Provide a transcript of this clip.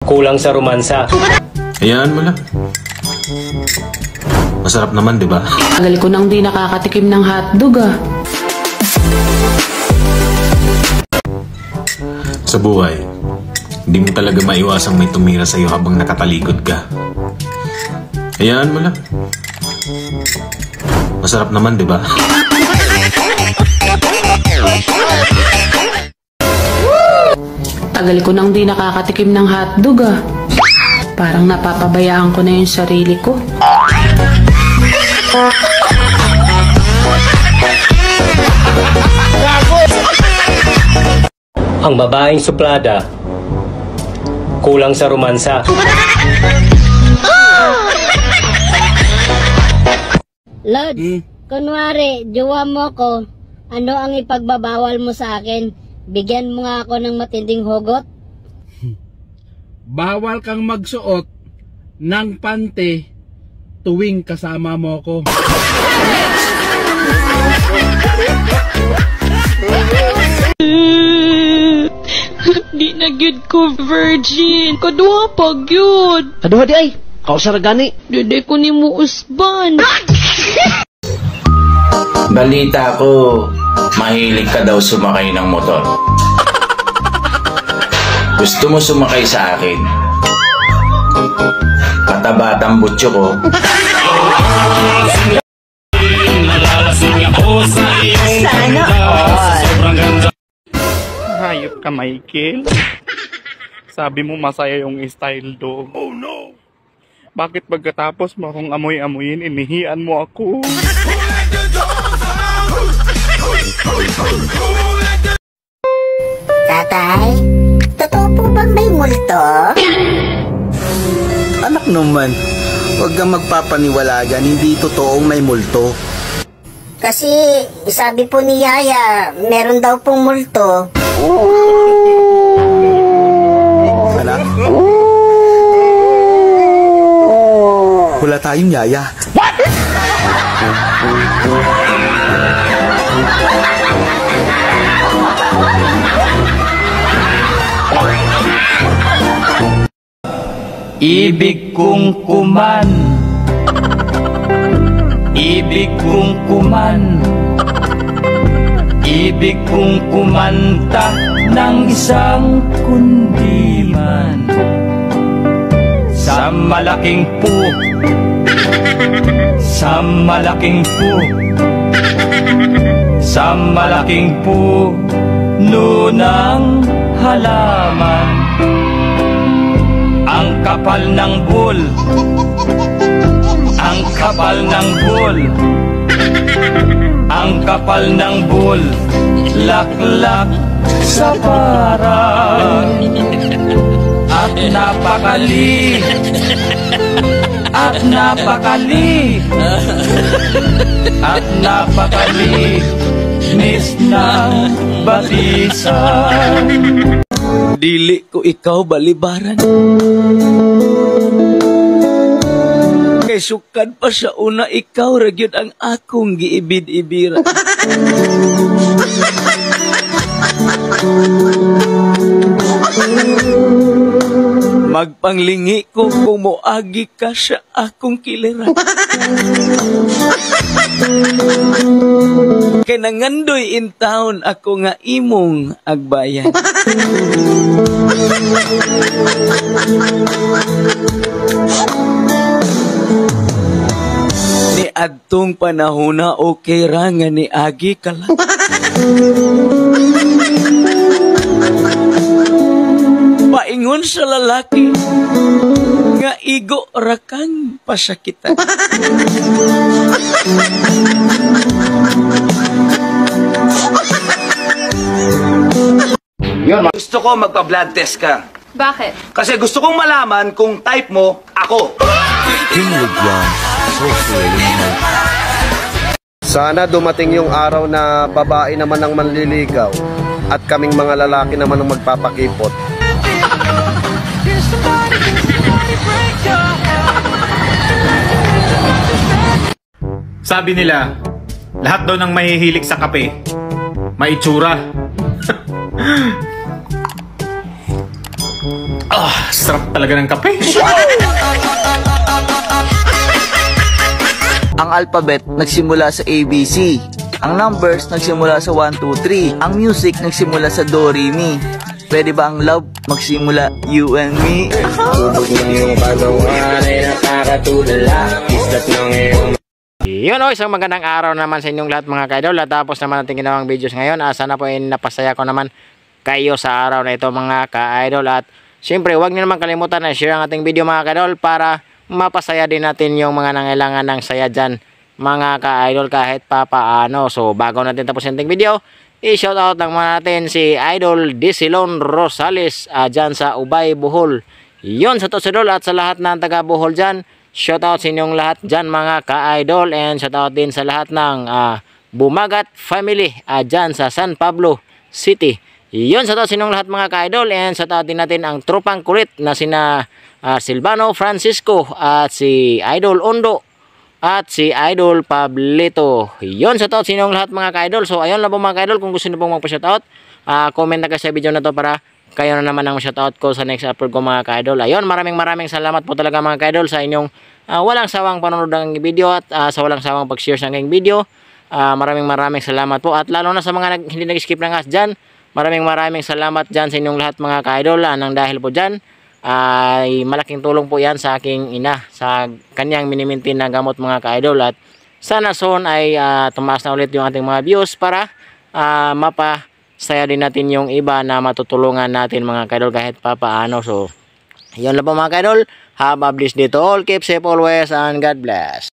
Kulang sa romansa. Hayaan mo lang. Masarap naman, di ba? Tagal ko nang di nakakatikim ng hotdog ah. Sa buhay, hindi mo talaga maiwasang may tumira sa'yo habang nakatalikod ka. Hayaan mo lang. Masarap naman, di ba? Tagal ko nang di nakakatikim ng hotdog ah. Parang napapabayaan ko na yung sarili ko. Ang babaeng suplada, kulang sa romansa. Lord, kunwari, jowa mo ko, ano ang ipagbabawal mo sa akin? Bigyan mo nga ako ng matinding hugot. Bawal kang magsuot ng pante tuwing kasama mo ko. Di na gyud ko virgin. Kadwa pa gyud. Aduh di ay, kau saragani. Dede ko ni mo usban. Balita ko, mahilig ka daw sumakay ng motor. Gusto mo sumakay sa akin? Katabatang butyo ko. Sana all. Hayop ka, Michael. Sabi mo masaya yung style dog. Oh no! Bakit pagkatapos mo akong amoy-amoyin, inihian mo ako? Tatay, totoo po bang may multo? Anak naman, huwag kang magpapaniwala dyan, hindi totoong may multo. Kasi sabi po ni Yaya, meron daw pong multo. Anak? Wala tayong Yaya. What? Ibig kong kuman. Ibig kong kuman. Ibig kong kumanta ng isang kundiman. Sa malaking po, sa malaking po, sa malaking puno ng halaman. Ang kapal ng bul, ang kapal ng bul, ang kapal ng bul, laklak sa parang. At napakali, at napakali, at napakali, nis ng batisan. Dili ko ikaw balibaran. Kay sukad pa sa una, ikaw ragyod ang akong giibid-ibiran. Magpanglingi ko kung moagi ka sa akong kiliran. Kay nangandoy in town ako nga imong agbayan. Ni adtong panahona okay ra nga ni agi ka lang. Paingon sa lalaki nga igo ra kang pasakitan. Gusto ko magpa-blood test ka. Bakit? Kasi gusto kong malaman kung type mo ako. Sana dumating yung araw na babae naman ang manliligaw at kaming mga lalaki naman ang magpapakipot. Sabi nila, lahat daw ng mahihilig sa kape, may itsura. Sarap talaga ng kape. Ang alphabet nagsimula sa ABC. Ang numbers nagsimula sa 1, 2, 3. Ang music nagsimula sa Do, Re, Mi. Pwede ba ang love magsimula you and me? Tubog ng iyong pagawa ay nakakatulala. Islat ng iyong... Yun o, isang magandang araw naman sa inyong lahat mga kaidol. At tapos naman natin ginawang videos ngayon. Sana po ay napasaya ko naman kayo sa araw na ito mga ka-idol. At syempre huwag niyo naman kalimutan na share ang ating video mga ka-idol para mapasaya din natin yung mga nangailangan ng saya dyan mga ka-idol kahit pa paano. So bago natin tapos yung ating video, i-shoutout lang muna natin si Idol Disilon Rosales dyan sa Ubay, Bohol. Yun sa Tosidol at sa lahat ng taga Bohol dyan. Shoutout sa inyong lahat dyan mga ka-idol. And shoutout din sa lahat ng Bumagat family dyan sa San Pablo City. Yun shoutout sa inyong lahat mga ka-idol. And shoutout din natin ang tropang kulit na sina Silvano Francisco at si Idol Ondo at si Idol Pablito. Yun, shoutout sa inyong lahat mga ka-idol. So ayun lang po mga ka-idol, kung gusto niyo pong magpa-shoutout, comment na kayo sa video na to para kayo na naman ang shoutout ko sa next upload ko mga ka-idol. Ayun, maraming salamat po talaga mga ka-idol sa inyong walang sawang panonood ng video at sa walang sawang pag-share sa aking video. Maraming salamat po at lalo na sa mga hindi nag-skip ng ads dyan. Maraming salamat dyan sa inyong lahat mga ka-idol. Nang dahil po dyan ay malaking tulong po yan sa aking ina sa kanyang minimintin na gamot mga ka-idol. At sana soon ay tumaas na ulit yung ating mga views para mapasaya din natin yung iba na matutulungan natin mga ka-idol kahit pa paano. So yun lang po mga ka-idol, have a blessed day to all, keep safe always and God bless.